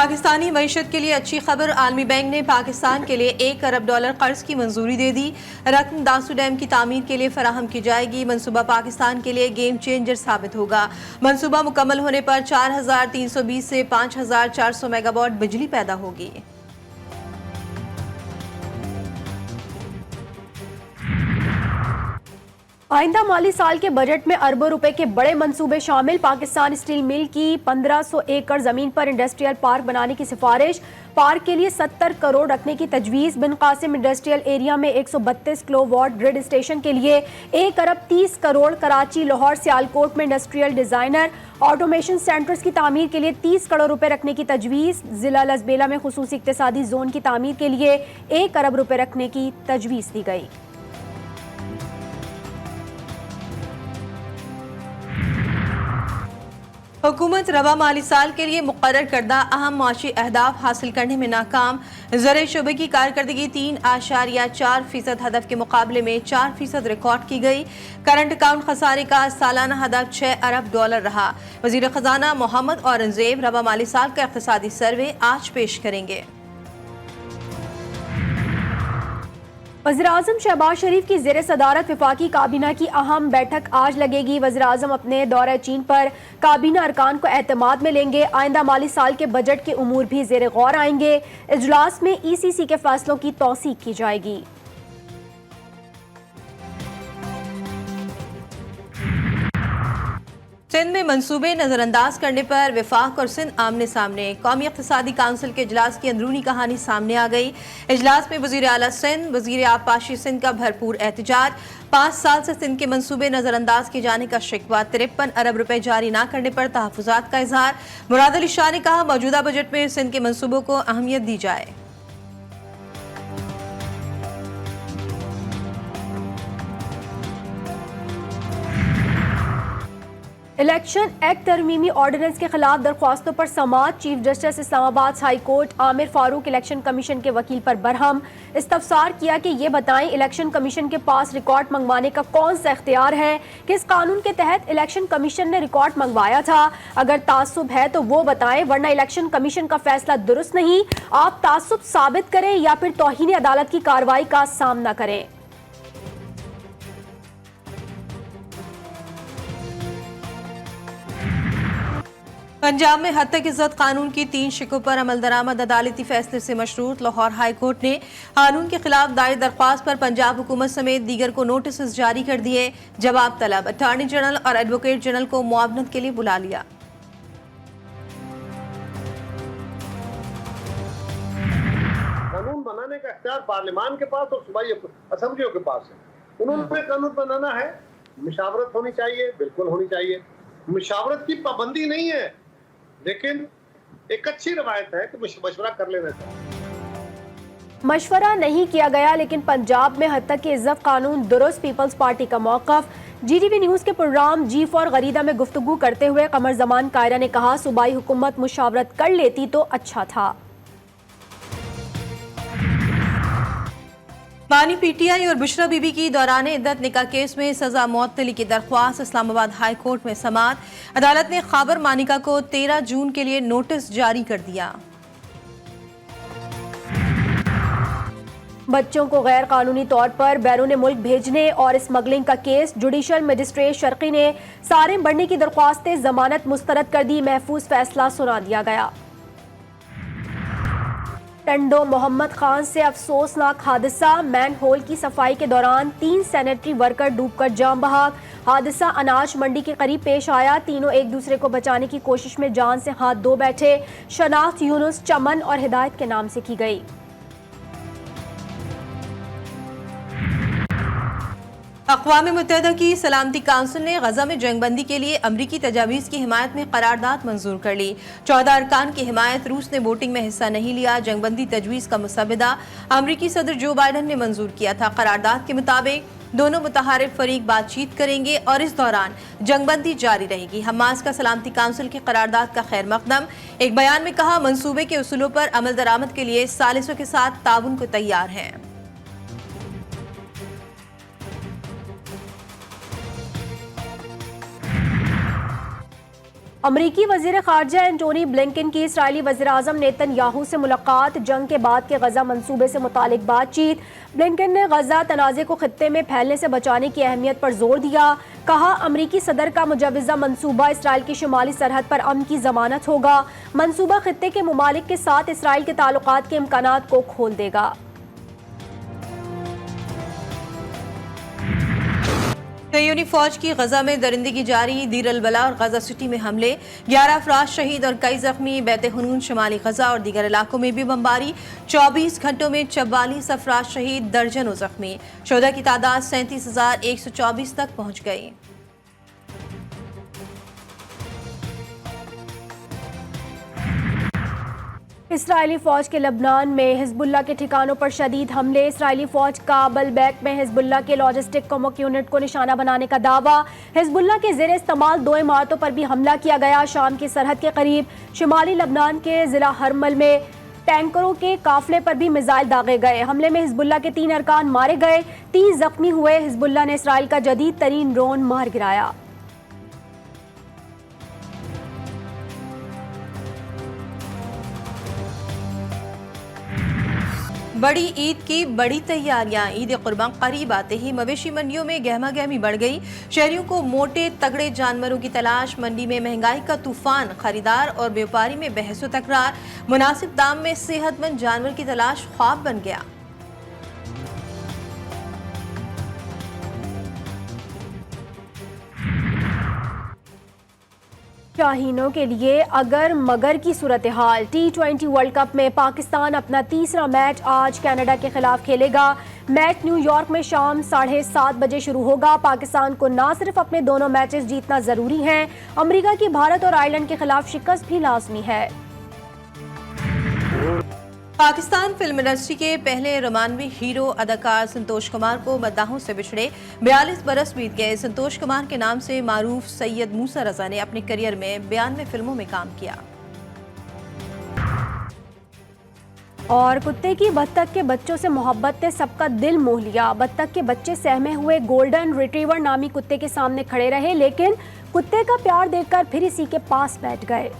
पाकिस्तानी मईशत के लिए अच्छी खबर। आलमी बैंक ने पाकिस्तान के लिए $1 अरब कर्ज की मंजूरी दे दी। रकम दासू डैम की तामीर के लिए फराहम की जाएगी। मंसूबा पाकिस्तान के लिए गेम चेंजर साबित होगा। मंसूबा मुकम्मल होने पर 4320 से 5400 मेगावाट बिजली पैदा होगी। आइंदा माली साल के बजट में अरबों रुपए के बड़े मंसूबे शामिल। पाकिस्तान स्टील मिल की 1500 एकड़ जमीन पर इंडस्ट्रियल पार्क बनाने की सिफारिश। पार्क के लिए 70 करोड़ रखने की तजवीज। बिन कासिम इंडस्ट्रियल एरिया में 132 किलोवाट ग्रिड स्टेशन के लिए 1 अरब 30 करोड़। कराची, लाहौर, सियालकोट में इंडस्ट्रियल डिजाइनर ऑटोमेशन सेंटर्स की तामीर के लिए 30 करोड़ रुपए रखने की तजवीज। जिला लसबेला में खुसूसी इक्तिसादी जोन की तामीर के लिए 1 अरब रुपए रखने की तजवीज दी गई। हुकूमत रवा माली साल के लिए मुकर्रर करदा अहम माशी अहदाफ हासिल करने में नाकाम। ज़र शोबे की कारकर्दगी 3.4% हदफ के मुकाबले में 4% रिकॉर्ड की गई। करंट अकाउंट खसारे का सालाना हदफ $6 अरब रहा। वज़ीर ख़जाना मोहम्मद औरंगज़ेब रवा माली साल का इक़्तिसादी सर्वे आज पेश करेंगे। वज़ीर-ए-आज़म शहबाज शरीफ की ज़ेर सदारत वफाकी काबीना की अहम बैठक आज लगेगी। वज़ीर-ए-आज़म अपने दौरे चीन पर काबीना अरकान को एतमाद में लेंगे। आइंदा माली साल के बजट के उमूर भी ज़ेर गौर आएंगे। इजलास में ECC के फैसलों की तौसीक की जाएगी। सिंध में मंसूबे नजरअंदाज करने पर वफाक और सिंध आमने सामने। कौमी इक़्तिसादी काउंसिल के इजलास की अंदरूनी कहानी सामने आ गई। इजलास में वज़ीर आला सिंध, वज़ीर आबपाशी सिंध का भरपूर एहतजाज। 5 साल से सिंध के मंसूबे नजरअंदाज किए जाने का शिकवा। 53 अरब रुपए जारी न करने पर तहफ़्फ़ुज़ात का इजहार। मुराद अली शाह ने कहा, मौजूदा बजट में सिंध के मंसूबों को अहमियत दी जाए। इलेक्शन एक्ट तरमीमी ऑर्डिनेंस के खिलाफ दरख्वास्तों पर समाअत। Chief justice Islamabad high court Aamir Farooq election commission के वकील पर बरहम। इस्तफसार किया कि ये बताएं इलेक्शन कमीशन के पास रिकॉर्ड मंगवाने का कौन सा इख्तियार है, किस कानून के तहत इलेक्शन कमीशन ने रिकॉर्ड मंगवाया था। अगर तासुब है तो वो बताएं, वरना इलेक्शन कमीशन का फैसला दुरुस्त नहीं। आप तासुब साबित करें या फिर तौहीन अदालत की कार्रवाई का सामना करें। पंजाब में हद तक इज्जत कानून की 3 शिकों पर अमल दरामद। अदालती फैसले से मशरूत लाहौर हाई कोर्ट ने कानून के खिलाफ दायर दरख्वास्त पर पंजाब हुकूमत समेत दीगर को नोटिस जारी कर दिए। जवाब तलब। अटॉर्नी जनरल और एडवोकेट जनरल को मुआवनत के लिए बुला लिया। कानून बनाने का इख्तियार पार्लियामान के पास और सूबाई असेंबलियों के पास है। उन्होंने कानून बनाना है, मुशावरत होनी चाहिए, बिल्कुल होनी चाहिए। मुशावरत की पाबंदी नहीं है, लेकिन एक अच्छी रवायत है कि मशवरा कर लेना चाहिए। मशवरा नहीं किया गया, लेकिन पंजाब में हद तक की इज्जत कानून दुरुस्त। पीपल्स पार्टी का मौक़िफ़। GTV न्यूज़ के प्रोग्राम G4 गरीदा में गुफ्तगू करते हुए कमर जमान कायरा ने कहा, सूबाई हुकूमत मुशावरत कर लेती तो अच्छा था। बानी PTI और बुशरा बीबी की दौरान इद्दत निकाह केस में सजा मुअत्तली की दरख्वास्त। इस्लामाबाद हाई कोर्ट में समाअत। अदालत ने खाबर मानिका को 13 जून के लिए नोटिस जारी कर दिया। बच्चों को गैर कानूनी तौर पर बैरून मुल्क भेजने और स्मगलिंग का केस। जुडिशल मजिस्ट्रेट शर्की ने सारे बढ़ने की दरख्वास्तें जमानत मुस्तरद कर दी। महफूज फैसला सुना दिया गया। टंडो मोहम्मद खान से अफसोसनाक हादसा। मैन होल की सफाई के दौरान 3 सैनिटरी वर्कर डूबकर जान बहक। हादसा अनाज मंडी के करीब पेश आया। तीनों एक दूसरे को बचाने की कोशिश में जान से हाथ धो बैठे। शनाख्त यूनुस, चमन और हिदायत के नाम से की गई। अक़वाम मुत्तहिदा की सलामती काउंसिल ने गजा में जंगबंदी के लिए अमरीकी तजावीज़ की हिमायत में करारदाद मंजूर कर ली। 14 अरकान की हिमायत। रूस ने वोटिंग में हिस्सा नहीं लिया। जंगबंदी तजवीज़ का मुसवदा अमरीकी सदर जो बाइडन ने मंजूर किया था। करारदाद के मुताबिक दोनों मुतहारिफ फरीक बातचीत करेंगे और इस दौरान जंगबंदी जारी रहेगी। हमास का सलामती काउंसिल की करारदाद का खैर मकदम। एक बयान में कहा, मंसूबे के उसूलों पर अमल दरामद के लिए सालिसों के साथ ताउन को तैयार हैं। अमरीकी वजीर खारजा एंटोनी ब्लिंकन की इसराइली वजीर आजम नेतन्याहू से मुलाकात, जंग के बाद के गजा मंसूबे से मुतालिक बातचीत। ब्लिंकन ने गजा तनाज़े को खित्ते में फैलने से बचाने की अहमियत पर जोर दिया। कहा, अमरीकी सदर का मुजव्वज़ा मंसूबा इसराइल की शुमाली सरहद पर अमन की जमानत होगा। मंसूबा खित्ते के मुमालिक के साथ इसराइल के ताल्लुकात के इम्कानात को खोल देगा। यूनी फौज की गजा में दरिंदगी जारी, दीर अल बला और गजा सिटी में हमले, 11 अफराद शहीद और कई जख्मी। बैत हुनून, शुमाली गजा और दीगर इलाकों में भी बमबारी, 24 घंटों में 44 अफराद शहीद, दर्जनों जख्मी। शोधा की तादाद 37,124 तक पहुंच गई। इसराइली फौज के लबनान में हिजबुल्लाह के ठिकानों पर शदीद हमले। इसराइली फौज का बलबैक में हिजबुल्लाह के लॉजिस्टिक कमक यूनिट को निशाना बनाने का दावा। हिजबुल्लाह के ज़ेर इस्तेमाल 2 इमारतों पर भी हमला किया गया। शाम की सरहद के करीब शुमाली लबनान के ज़िला हरमल में टैंकरों के काफिले पर भी मिसाइल दागे गए। हमले में हिजबुल्लाह के 3 अरकान मारे गए, 30 जख्मी हुए। हिजबुल्लाह ने इसराइल का जदीद तरीन ड्रोन मार गिराया। बड़ी ईद की बड़ी तैयारियां, ईद कुर्बान करीब आते ही मवेशी मंडियों में गहमा गहमी बढ़ गई। शहरियों को मोटे तगड़े जानवरों की तलाश, मंडी में महंगाई का तूफान, खरीदार और व्यापारी में बहस व तकरार, मुनासिब दाम में सेहतमंद जानवर की तलाश ख्वाब बन गया। शाहीनों के लिए अगर मगर की सूरत हाल। T20 वर्ल्ड कप में पाकिस्तान अपना तीसरा मैच आज कनाडा के खिलाफ खेलेगा। मैच न्यूयॉर्क में शाम 7:30 बजे शुरू होगा। पाकिस्तान को ना सिर्फ अपने दोनों मैचेस जीतना जरूरी है, अमेरिका की भारत और आयरलैंड के खिलाफ शिकस्त भी लाजमी है। पाकिस्तान फिल्म इंडस्ट्री के पहले रोमानवी हीरो अदाकार संतोष कुमार को मद्दाहों से बिछड़े 42 बरस बीत गए। संतोष कुमार के नाम से मारूफ सैयद मूसा रजा ने अपने करियर में 92 फिल्मों में काम किया। और कुत्ते की बत्तख के बच्चों से मोहब्बत ने सबका दिल मोह लिया। बत्तख के बच्चे सहमे हुए गोल्डन रिट्रीवर नामी कुत्ते के सामने खड़े रहे, लेकिन कुत्ते का प्यार देखकर फिर इसी के पास बैठ गए।